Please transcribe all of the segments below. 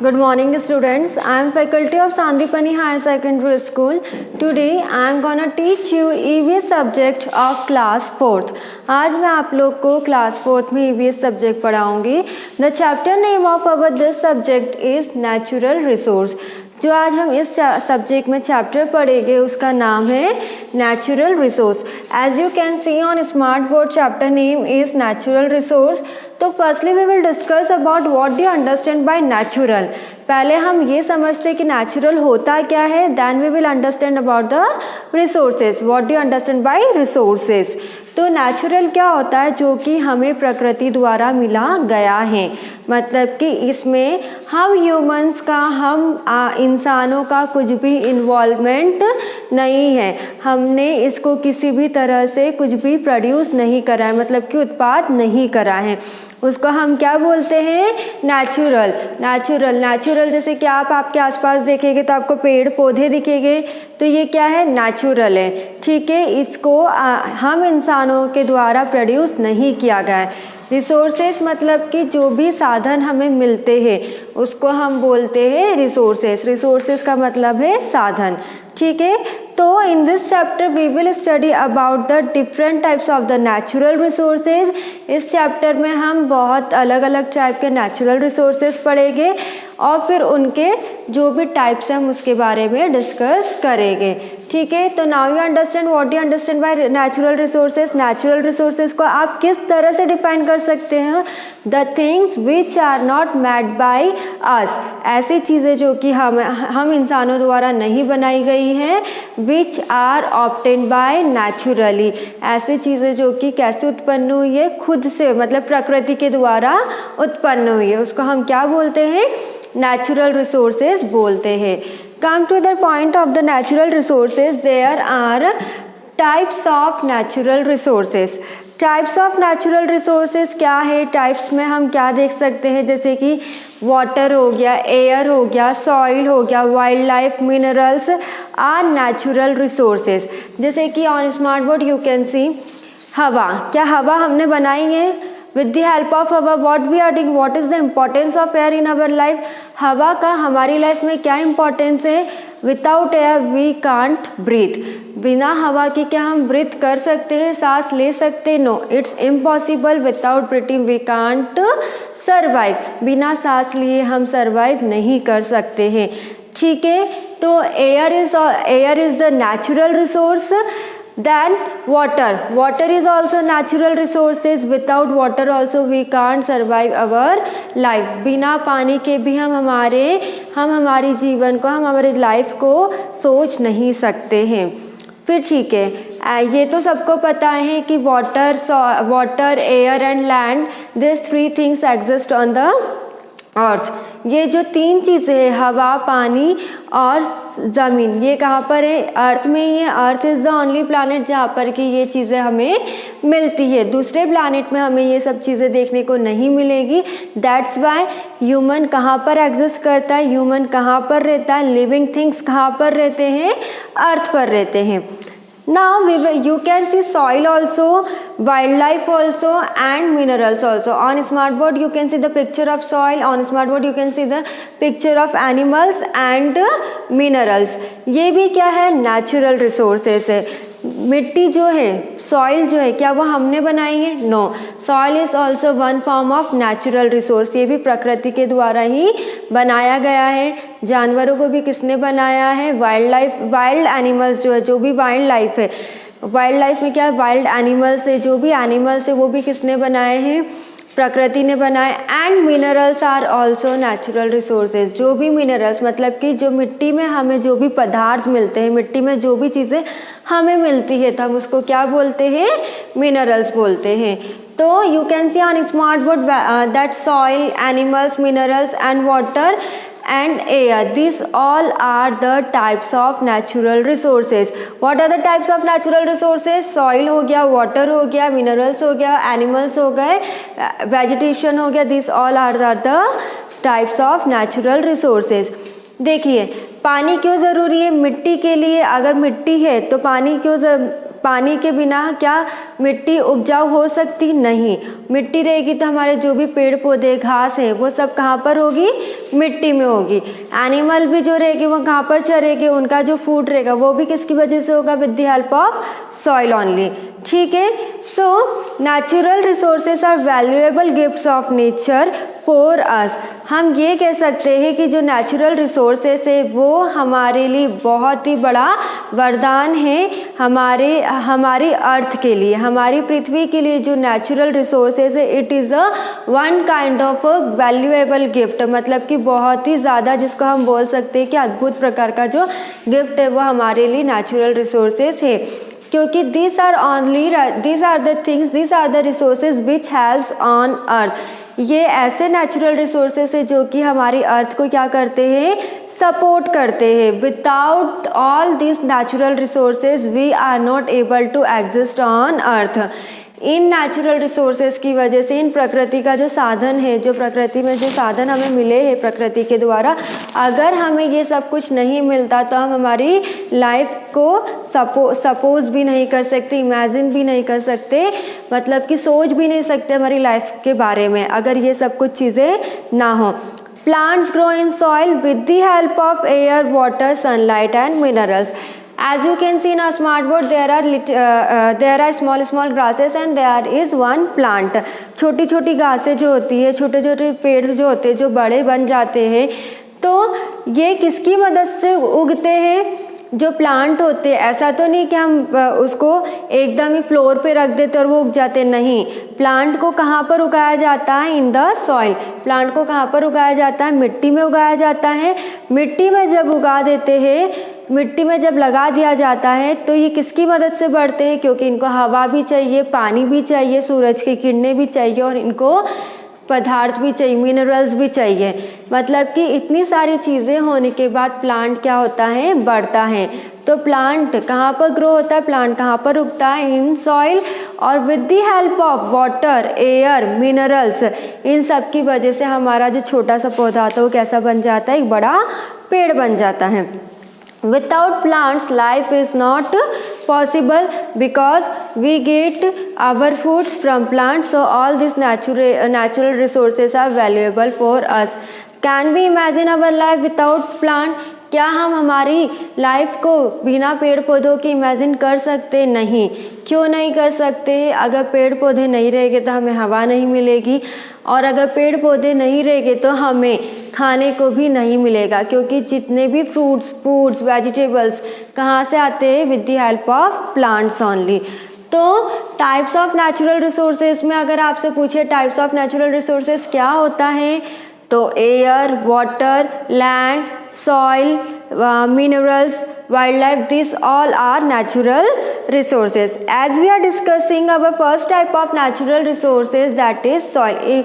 Good morning students. I am faculty of Sandipani Higher Secondary School. Today I am gonna teach you EVS subject of class 4th. आज मैं आप लोग को class 4th में EVS subject पढ़ाऊंगी. The chapter name of our this subject is natural resource. जो आज हम इस सब्जेक्ट में चैप्टर पढ़ेंगे उसका नाम है natural resource. As you can see on smart board chapter name is natural resource. तो firstly we will discuss about what do you understand by natural. पहले हम ये समझते हैं कि नेचुरल होता क्या है, then we will understand about the resources. What do you understand by resources. तो नेचुरल क्या होता है, जो कि हमें प्रकृति द्वारा मिला गया है. मतलब कि इसमें हम ह्यूमंस का, हम इंसानों का कुछ भी इन्वॉल्वमेंट नहीं है. हमने इसको किसी भी तरह से कुछ भी प्रोड्यूस नहीं करा है, मतलब कि उत्पाद नहीं करा है. उसको हम क्या बोलते हैं, नेचुरल. नेचुरल जैसे कि आप आपके आसपास देखेंगे तो आपको पेड़ पौधे दिखेंगे, तो ये क्या है, नेचुरल है. ठीक है, इसको हम इंसानों के द्वारा प्रोड्यूस नहीं किया गया है. रिसोर्सेज मतलब कि जो भी साधन हमें मिलते हैं उसको हम बोलते हैं रिसोर्सेज. रिसोर्सेज का मतलब है साधन. ठीक है, तो in this chapter we will study about the different types of the natural resources. इस चैप्टर में हम बहुत अलग अलग टाइप के नेचुरल रिसोर्सेज पढ़ेंगे और फिर उनके जो भी टाइप्स हैं हम उसके बारे में डिस्कस करेंगे. ठीक है, तो now you understand what you understand by natural resources. Natural resources को आप किस तरह से डिफाइन कर सकते हैं, the things which are not made by us. ऐसी चीज़ें जो कि हम इंसानों द्वारा नहीं बनाई गई हैं. Which are obtained by naturally. ऐसी चीज़ें जो कि कैसे उत्पन्न हुई है, खुद से, मतलब प्रकृति के द्वारा उत्पन्न हुई है, उसको हम क्या बोलते हैं, नेचुरल रिसोर्सेज बोलते हैं. Come to the point of the natural resources. There are types of natural resources. Types of natural resources क्या है, टाइप्स में हम क्या देख सकते हैं, जैसे कि वाटर हो गया, एयर हो गया, सॉइल हो गया, wildlife, minerals are natural resources. जैसे कि on smart board you can see हवा. क्या हवा हमने बनाई है? With the help of हवा what we are doing, what is the importance of air in our life. हवा का हमारी लाइफ में क्या इम्पोर्टेंस है. Without air we can't breathe. बिना हवा के क्या हम ब्रीथ कर सकते हैं, सांस ले सकते हैं? No, it's impossible. Without breathing we can't survive. बिना सांस लिए हम सर्वाइव नहीं कर सकते हैं. ठीक है, तो air is the natural resource. Then water is also natural resources. Without water also we can't survive our life. बिना पानी के भी हम हमारी जीवन को, हम हमारी लाइफ को सोच नहीं सकते हैं. फिर ठीक है, ये तो सबको पता है कि water, air and land, this 3 things exist on the earth. ये जो 3 चीज़ें हैं, हवा, पानी और ज़मीन, ये कहाँ पर है, अर्थ में ही है. Earth is the only planet जहाँ पर कि ये चीज़ें हमें मिलती है. दूसरे प्लानट में हमें ये सब चीज़ें देखने को नहीं मिलेगी. दैट्स वाई ह्यूमन कहाँ पर एग्जिस्ट करता है, ह्यूमन कहाँ पर रहता है, लिविंग थिंग्स कहाँ पर रहते हैं, अर्थ पर रहते हैं. Now you can see soil also, wildlife also and minerals also. On smartboard you can see the picture of soil. On smartboard you can see the picture of animals and minerals. ये भी क्या है, natural resources है. मिट्टी जो है, soil जो है, क्या वो हमने बनाई है? No. Soil is also one form of natural resource. ये भी प्रकृति के द्वारा ही बनाया गया है. जानवरों को भी किसने बनाया है, वाइल्ड एनिमल्स जो है, जो भी वाइल्ड लाइफ है, वाइल्ड लाइफ में क्या है, वाइल्ड एनिमल्स है, जो भी एनिमल्स है वो भी किसने बनाए हैं, प्रकृति ने बनाए. And minerals are also natural resources. जो भी मिनरल्स मतलब कि जो मिट्टी में हमें जो भी पदार्थ मिलते हैं, मिट्टी में जो भी चीज़ें हमें मिलती है, तो हम उसको क्या बोलते हैं, मिनरल्स बोलते हैं. तो you can see on smart board that soil, animals, minerals and water and air, these all are the types of natural resources. What are the types of natural resources? Soil हो गया, water हो गया, minerals हो गया, animals हो गए, vegetation हो गया. These all are the types of natural resources. देखिए, पानी क्यों ज़रूरी है मिट्टी के लिए. अगर मिट्टी है तो पानी के बिना क्या मिट्टी उपजाऊ हो सकती? नहीं। मिट्टी रहेगी तो हमारे जो भी पेड़ पौधे घास है वो सब कहाँ पर होगी? मिट्टी में होगी। एनिमल भी जो रहेगी वो कहाँ पर चरेंगे, उनका जो फूड रहेगा वो भी किसकी वजह से होगा? With the help of soil only. ठीक है। So natural resources are valuable gifts of nature for us. हम ये कह सकते हैं कि जो नेचुरल रिसोर्सेज है वो हमारे लिए बहुत ही बड़ा वरदान है, हमारी अर्थ के लिए, हमारी पृथ्वी के लिए। जो नेचुरल रिसोर्सेज है it is a one kind of a valuable gift, मतलब कि बहुत ही ज़्यादा जिसको हम बोल सकते हैं कि अद्भुत प्रकार का जो गिफ्ट है वो हमारे लिए नेचुरल रिसोर्सेज है, क्योंकि these are the resources which helps on earth। ये ऐसे नेचुरल रिसोर्सेज है जो कि हमारी अर्थ को क्या करते हैं? सपोर्ट करते हैं। Without all this natural resources we are not able to exist on earth. इन नेचुरल रिसोर्सेज की वजह से, इन प्रकृति का जो साधन है, जो प्रकृति में जो साधन हमें मिले हैं प्रकृति के द्वारा, अगर हमें ये सब कुछ नहीं मिलता तो हम हमारी लाइफ को सपोज भी नहीं कर सकते, इमेजिन भी नहीं कर सकते, मतलब कि सोच भी नहीं सकते हमारी लाइफ के बारे में अगर ये सब कुछ चीज़ें ना हो। Plants grow in soil with the help of air, water, sunlight and minerals. As you can see in a smart board, there are small grasses and there is one plant। छोटी छोटी घासें जो होती है, छोटे छोटे पेड़ जो होते हैं जो बड़े बन जाते हैं, तो ये किसकी मदद से उगते हैं? जो प्लांट होते हैं। ऐसा तो नहीं कि हम उसको एकदम ही फ्लोर पे रख देते और वो उग जाते, नहीं। प्लांट को कहाँ पर उगाया जाता है? In the soil. प्लांट को कहाँ पर उगाया जाता है? मिट्टी में उगाया जाता है। मिट्टी में जब उगा देते हैं, मिट्टी में जब लगा दिया जाता है तो ये किसकी मदद से बढ़ते हैं? क्योंकि इनको हवा भी चाहिए, पानी भी चाहिए, सूरज की किरणें भी चाहिए और इनको पदार्थ भी चाहिए, मिनरल्स भी चाहिए। मतलब कि इतनी सारी चीज़ें होने के बाद प्लांट क्या होता है? बढ़ता है। तो प्लांट कहाँ पर ग्रो होता है? प्लांट कहाँ पर उगता है? In soil. और with the help of water, air, minerals, इन सब की वजह से हमारा जो छोटा सा पौधा होता है वो कैसा बन जाता है? एक बड़ा पेड़ बन जाता है। Without plants, life is not possible because we get our foods from plants. So all these natural resources are valuable for us. Can we imagine our life without plant? क्या हम हमारी लाइफ को बिना पेड़ पौधों की इमेजिन कर सकते? नहीं। क्यों नहीं कर सकते? अगर पेड़ पौधे नहीं रहेंगे तो हमें हवा नहीं मिलेगी, और अगर पेड़ पौधे नहीं रहेंगे तो हमें खाने को भी नहीं मिलेगा, क्योंकि जितने भी फूड्स, वेजिटेबल्स कहाँ से आते हैं? With the help of plants only. तो टाइप्स ऑफ नेचुरल रिसोर्सेज में अगर आपसे पूछे टाइप्स ऑफ नेचुरल रिसोर्सेज क्या होता है, तो air, water, land, soil, minerals, wildlife, these all are natural resources. As we are discussing our first type of natural resources, that is soil.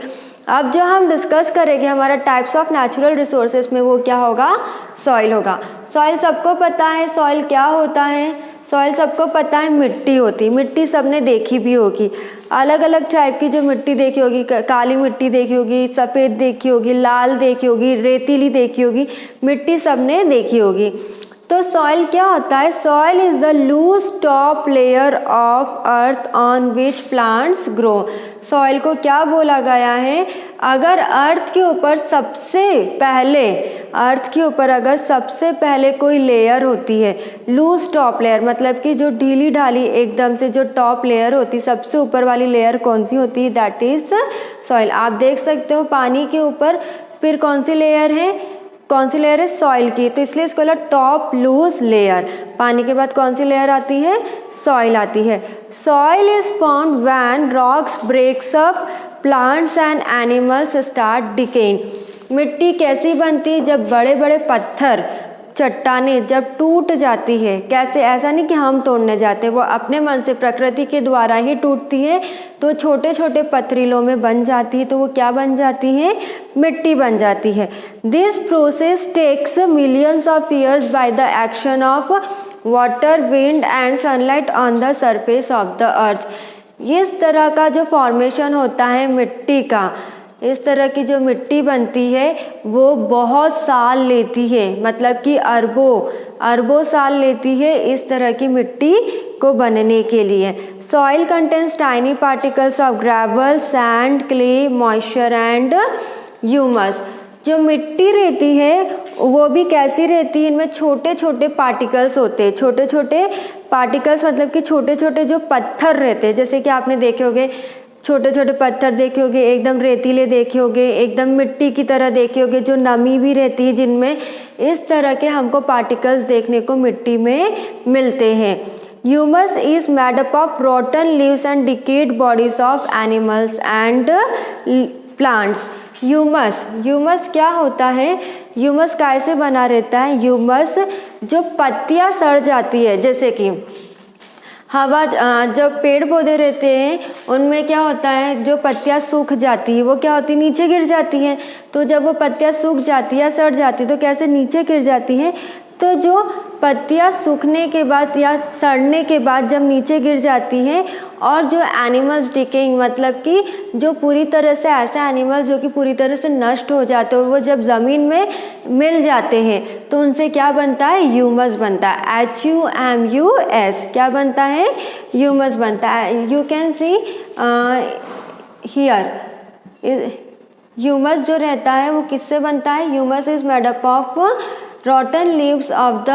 अब जो हम डिस्कस करेंगे हमारा टाइप्स ऑफ नेचुरल रिसोर्सेज में वो क्या होगा? सॉइल होगा। सॉइल सबको पता है सॉइल क्या होता है? सॉइल सबको पता है मिट्टी होती है। मिट्टी सबने देखी भी होगी, अलग अलग टाइप की जो मिट्टी देखी होगी, काली मिट्टी देखी होगी, सफ़ेद देखी होगी, लाल देखी होगी, रेतीली देखी होगी, मिट्टी सबने देखी होगी। तो सॉइल क्या होता है? Soil is the loose top layer of earth on which plants grow. Soil को क्या बोला गया है? अगर अर्थ के ऊपर सबसे पहले कोई लेयर होती है, लूज टॉप लेयर, मतलब कि जो ढीली ढाली एकदम से जो टॉप लेयर होती है, सबसे ऊपर वाली लेयर कौन सी होती है? That is soil. आप देख सकते हो पानी के ऊपर फिर कौन सी लेयर है? सॉइल की, तो इसलिए इसको टॉप लूज लेयर। पानी के बाद कौन सी लेयर आती है? सॉइल आती है। Soil is formed when rocks breaks up, plants and animals start decaying. मिट्टी कैसी बनती है? जब बड़े बड़े पत्थर, चट्टानें जब टूट जाती है। कैसे? ऐसा नहीं कि हम तोड़ने जाते, वो अपने मन से प्रकृति के द्वारा ही टूटती है, तो छोटे छोटे पथरीलों में बन जाती है, तो वो क्या बन जाती है? मिट्टी बन जाती है। This process takes millions of years by the action of water, wind and sunlight on the surface of the earth. इस तरह का जो फॉर्मेशन होता है मिट्टी का, इस तरह की जो बनती है वो बहुत साल लेती है, मतलब कि अरबों साल लेती है इस तरह की मिट्टी को बनने के लिए। Soil contains tiny particles of gravel, sand, clay, moisture and humus. जो मिट्टी रहती है वो भी कैसी रहती है, इनमें छोटे छोटे पार्टिकल्स होते हैं। छोटे छोटे पार्टिकल्स मतलब कि छोटे छोटे जो पत्थर रहते हैं, जैसे कि आपने देखे होंगे छोटे छोटे पत्थर देखे होंगे, एकदम रेतीले देखे होंगे, एकदम मिट्टी की तरह देखे होंगे, जो नमी भी रहती है जिनमें, इस तरह के हमको पार्टिकल्स देखने को मिट्टी में मिलते हैं। Humus is made up of रॉटन leaves and decade bodies of animals and plants. Humus क्या होता है, ह्यूमस कैसे बना रहता है? ह्यूमस जो पत्तियां सड़ जाती है, जैसे कि हवा, जब पेड़ पौधे रहते हैं उनमें क्या होता है, जो पत्तियां सूख जाती है वो क्या होती है, नीचे गिर जाती हैं। तो जब वो पत्तियां सूख जाती है, सड़ जाती है, तो कैसे नीचे गिर जाती हैं? तो जो पत्तियां सूखने के बाद या सड़ने के बाद जब नीचे गिर जाती हैं, और जो एनिमल्स डिकेइंग मतलब कि जो पूरी तरह से ऐसे एनिमल्स जो कि पूरी तरह से नष्ट हो जाते हैं, वो जब ज़मीन में मिल जाते हैं तो उनसे क्या बनता है? ह्यूमस बनता है। HUMUS क्या बनता है? ह्यूमस बनता है। You can see here, humus जो रहता है वो किससे बनता है? Humus is made up of रॉटन leaves of the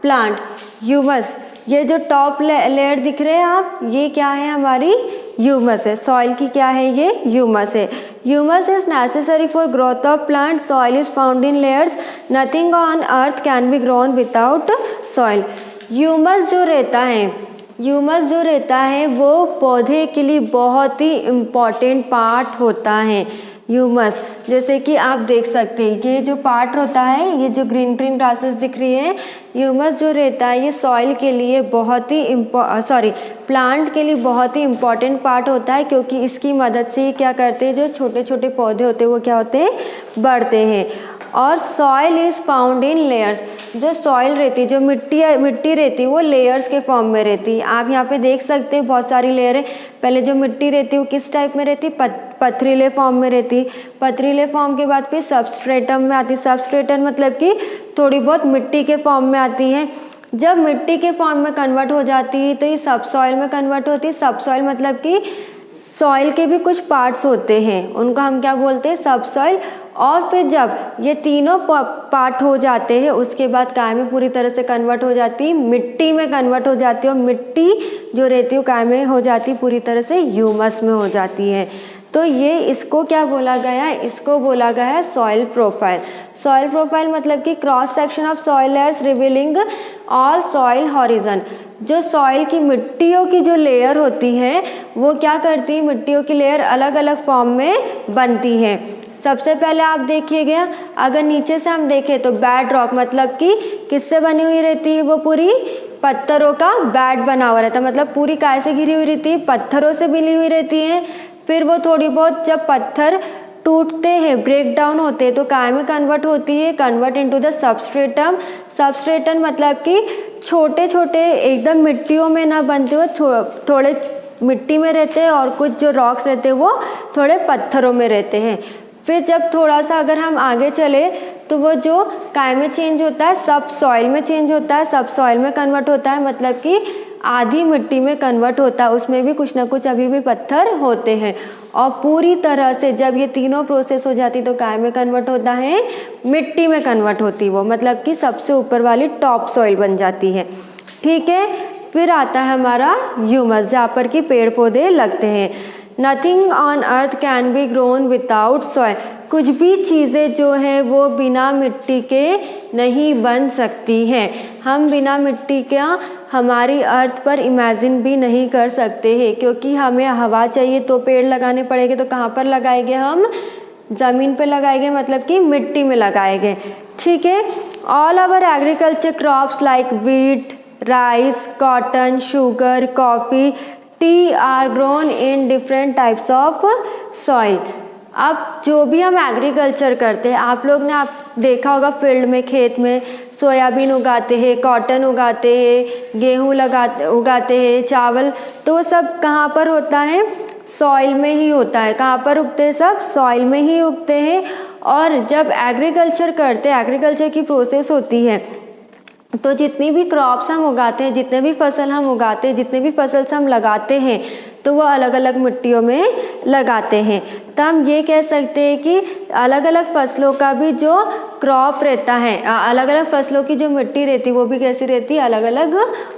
plant. Humus, ये जो टॉप लेयर दिख रहे हैं आप, ये क्या है? हमारी ह्यूमस है। सॉइल की क्या है? ये ह्यूमस है। Humus is necessary for growth of plant. Soil is found in layers. Nothing on earth can be grown without soil. Humus जो रहता है वो पौधे के लिए बहुत ही इम्पॉर्टेंट पार्ट होता है। ह्यूमस, जैसे कि आप देख सकते हैं ये जो पार्ट होता है, ये जो ग्रीन ग्रीन ग्रासेस दिख रही है, ह्यूमस जो रहता है ये सॉइल के लिए बहुत ही प्लांट के लिए बहुत ही इम्पॉर्टेंट पार्ट होता है, क्योंकि इसकी मदद से क्या करते हैं, जो छोटे छोटे पौधे होते हैं वो क्या होते हैं? बढ़ते हैं। और soil is found in layers. जो सॉइल रहती है, जो मिट्टी रहती है, वो लेयर्स के फॉर्म में रहती है। आप यहाँ पे देख सकते हैं बहुत सारी लेयर है। पहले जो मिट्टी रहती है वो किस टाइप में रहती है? पथरीले फॉर्म में रहती है। पथरीले फॉर्म के बाद फिर सबस्ट्रेटम में आती है। सबस्ट्रेटम मतलब कि थोड़ी बहुत मिट्टी के फॉर्म में आती है। जब मिट्टी के फॉर्म में कन्वर्ट हो जाती है तो ये सब सॉइल में कन्वर्ट होती है। सब सॉइल मतलब कि सॉइल के भी कुछ पार्ट्स होते हैं, उनको हम क्या बोलते हैं? सब सॉइल। और फिर जब ये तीनों पार्ट हो जाते हैं उसके बाद काय में पूरी तरह से कन्वर्ट हो जाती है, मिट्टी में कन्वर्ट हो जाती है, और मिट्टी जो रहती है काय में हो जाती है, पूरी तरह से ह्यूमस में हो जाती है। तो ये इसको क्या बोला गया है? इसको बोला गया है सॉइल प्रोफाइल। सॉइल प्रोफाइल मतलब कि cross section of soil layers revealing all soil horizon. जो सॉइल की मिट्टियों की जो लेयर होती है वो क्या करती है? मिट्टियों की लेयर अलग अलग फॉर्म में बनती है। सबसे पहले आप देखिएगा, अगर नीचे से हम देखें तो बेड रॉक मतलब कि किससे बनी हुई रहती है? वो पूरी पत्थरों का बेड बना हुआ रहता है, मतलब पूरी काय से घिरी हुई रहती है? पत्थरों से मिली हुई रहती है। फिर वो थोड़ी बहुत जब पत्थर टूटते हैं, ब्रेक डाउन होते हैं, तो काय में कन्वर्ट होती है? Convert into the substratum. Substratum मतलब कि छोटे छोटे एकदम मिट्टियों में ना बनते हुए थोड़े मिट्टी में रहते हैं, और कुछ जो रॉक्स रहते हैं वो थोड़े पत्थरों में रहते हैं। फिर जब थोड़ा सा अगर हम आगे चले तो वो जो काय में चेंज होता है, सब सॉइल में चेंज होता है। सब सॉइल में कन्वर्ट होता है मतलब कि आधी मिट्टी में कन्वर्ट होता है, उसमें भी कुछ ना कुछ अभी भी पत्थर होते हैं। और पूरी तरह से जब ये तीनों प्रोसेस हो जाती तो काय में कन्वर्ट होता है? मिट्टी में कन्वर्ट होती वो, मतलब कि सबसे ऊपर वाली टॉप सॉइल बन जाती है। ठीक है। फिर आता है हमारा ह्यूमस, जहाँ पर कि पेड़ पौधे लगते हैं। Nothing on earth can be grown without soil. कुछ भी चीज़ें जो हैं वो बिना मिट्टी के नहीं बन सकती हैं। हम बिना मिट्टी का हमारी अर्थ पर इमेजिन भी नहीं कर सकते हैं, क्योंकि हमें हवा चाहिए तो पेड़ लगाने पड़ेंगे। तो कहाँ पर लगाएंगे? हम ज़मीन पर लगाएंगे, मतलब कि मिट्टी में लगाएंगे। ठीक है। All our agriculture crops like wheat, rice, cotton, sugar, coffee, tea are grown in different types of soil. अब जो भी हम एग्रीकल्चर करते हैं, आप लोग ने आप देखा होगा फील्ड में, खेत में सोयाबीन उगाते हैं, कॉटन उगाते हैं, गेहूँ उगाते हैं, चावल, तो वो सब कहाँ पर होता है? सॉइल में ही होता है। कहाँ पर उगते हैं? सब सॉइल में ही उगते हैं। और जब एग्रीकल्चर करते हैं, एग्रीकल्चर की प्रोसेस होती है, तो जितनी भी क्रॉप्स हम उगाते हैं, जितने भी फसल हम उगाते हैं, जितने भी फसल हम लगाते हैं, तो वो अलग अलग मिट्टियों में लगाते हैं। तो हम ये कह सकते हैं कि अलग अलग फसलों का भी जो क्रॉप रहता है, अलग अलग फसलों की जो मिट्टी रहती है वो भी कैसी रहती है? अलग अलग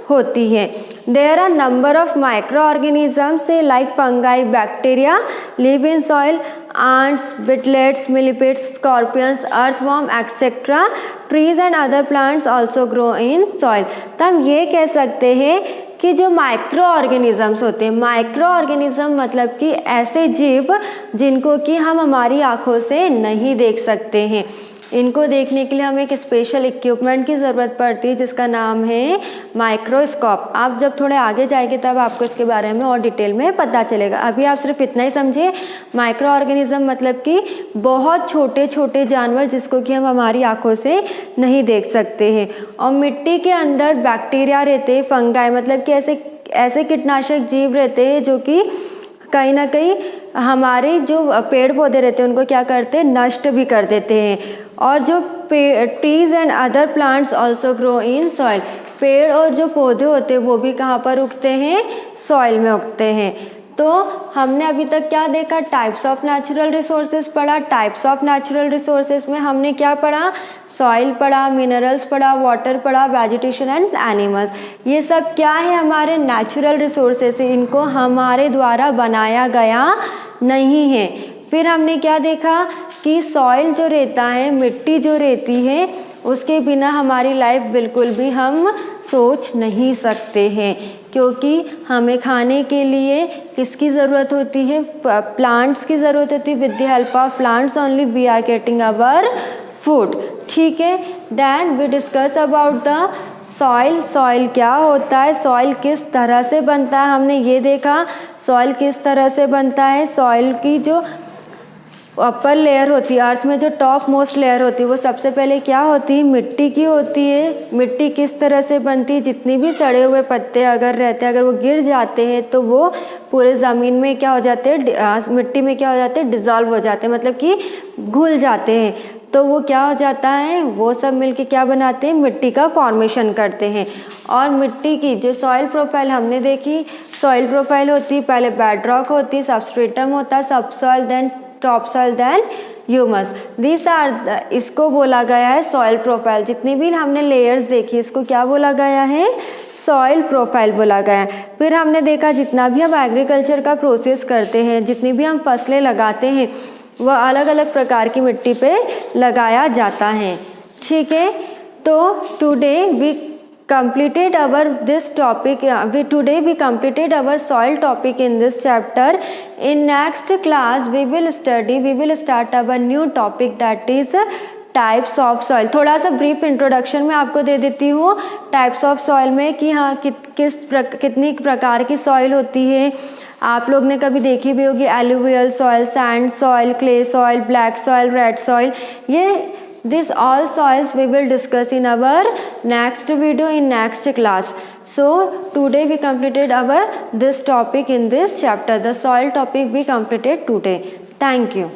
होती है। There are number of microorganisms like fungi, bacteria live in soil, ants, beetles, millipedes, scorpions, earthworm, etc. Trees and other plants also grow in soil. तो हम ये कह सकते हैं कि जो माइक्रो ऑर्गेनिजम्स होते हैं, माइक्रो ऑर्गेनिज्म मतलब कि ऐसे जीव जिनको कि हम हमारी आँखों से नहीं देख सकते हैं। इनको देखने के लिए हमें एक स्पेशल इक्विपमेंट की ज़रूरत पड़ती है जिसका नाम है माइक्रोस्कोप। आप जब थोड़े आगे जाएंगे तब आपको इसके बारे में और डिटेल में पता चलेगा। अभी आप सिर्फ इतना ही समझिए, माइक्रो ऑर्गेनिज्म मतलब कि बहुत छोटे छोटे जानवर जिसको कि हम हमारी आंखों से नहीं देख सकते हैं। और मिट्टी के अंदर बैक्टीरिया रहते हैं, फंगाई मतलब कि ऐसे कीटनाशक जीव रहते हैं जो कि कहीं ना कहीं हमारे जो पेड़ पौधे रहते हैं उनको क्या करते हैं? नष्ट भी कर देते हैं। और जो trees and other plants also grow in soil, पेड़ और जो पौधे होते हैं वो भी कहाँ पर उगते हैं? सॉइल में उगते हैं। तो हमने अभी तक क्या देखा? टाइप्स ऑफ नेचुरल रिसोर्सेज पढ़ा। टाइप्स ऑफ नेचुरल रिसोर्सेज में हमने क्या पढ़ा? सॉइल पढ़ा, मिनरल्स पढ़ा, वाटर पढ़ा, वेजिटेशन एंड एनिमल्स। ये सब क्या है? हमारे नेचुरल रिसोर्सेज है, इनको हमारे द्वारा बनाया गया नहीं है। फिर हमने क्या देखा कि सॉइल जो रहता है, मिट्टी जो रहती है, उसके बिना हमारी लाइफ बिल्कुल भी हम सोच नहीं सकते हैं, क्योंकि हमें खाने के लिए किसकी ज़रूरत होती है? प्लांट्स की ज़रूरत होती है। With the help of plants only we are getting our food. ठीक है, then we discuss about the soil. Soil क्या होता है? सॉइल किस तरह से बनता है? हमने ये देखा सॉइल किस तरह से बनता है। सॉइल की जो अपर लेयर होती है, अर्थ में जो टॉप मोस्ट लेयर होती है, वो सबसे पहले क्या होती है? मिट्टी की होती है। मिट्टी किस तरह से बनती है? जितनी भी सड़े हुए पत्ते अगर रहते हैं, अगर वो गिर जाते हैं तो वो पूरे ज़मीन में क्या हो जाते हैं? मिट्टी में क्या हो जाते हैं? डिज़ोल्व हो जाते हैं, मतलब कि घुल जाते हैं। तो वो क्या हो जाता है? वो सब मिलके क्या बनाते हैं? मिट्टी का फॉर्मेशन करते हैं। और मिट्टी की जो सॉइल प्रोफाइल हमने देखी, सॉइल प्रोफाइल होती है, पहले बेडरॉक होती है, सबस्ट्रेटम होता है, subsoil, then topsoil, then humus. This are, इसको बोला गया है सॉइल प्रोफाइल। जितनी भी हमने लेयर्स देखी इसको क्या बोला गया है? सॉइल प्रोफाइल बोला गया है। फिर हमने देखा जितना भी हम एग्रीकल्चर का प्रोसेस करते हैं, जितनी भी हम फसलें लगाते हैं, वह अलग अलग प्रकार की मिट्टी पे लगाया जाता है। ठीक है, तो today we completed our this topic. Today we completed our soil topic in this chapter. In next class we will start our new topic, that is types of soil. थोड़ा सा ब्रीफ इंट्रोडक्शन में आपको दे देती हूँ types of soil में कि हाँ कितनी प्रकार की सॉइल होती है। आप लोग ने कभी देखी भी होगी alluvial soil, sand soil, clay soil, black soil, red soil. ये this all soils we will discuss in our next video in next class. So today we completed our this topic in this chapter. The soil topic we completed today. Thank you.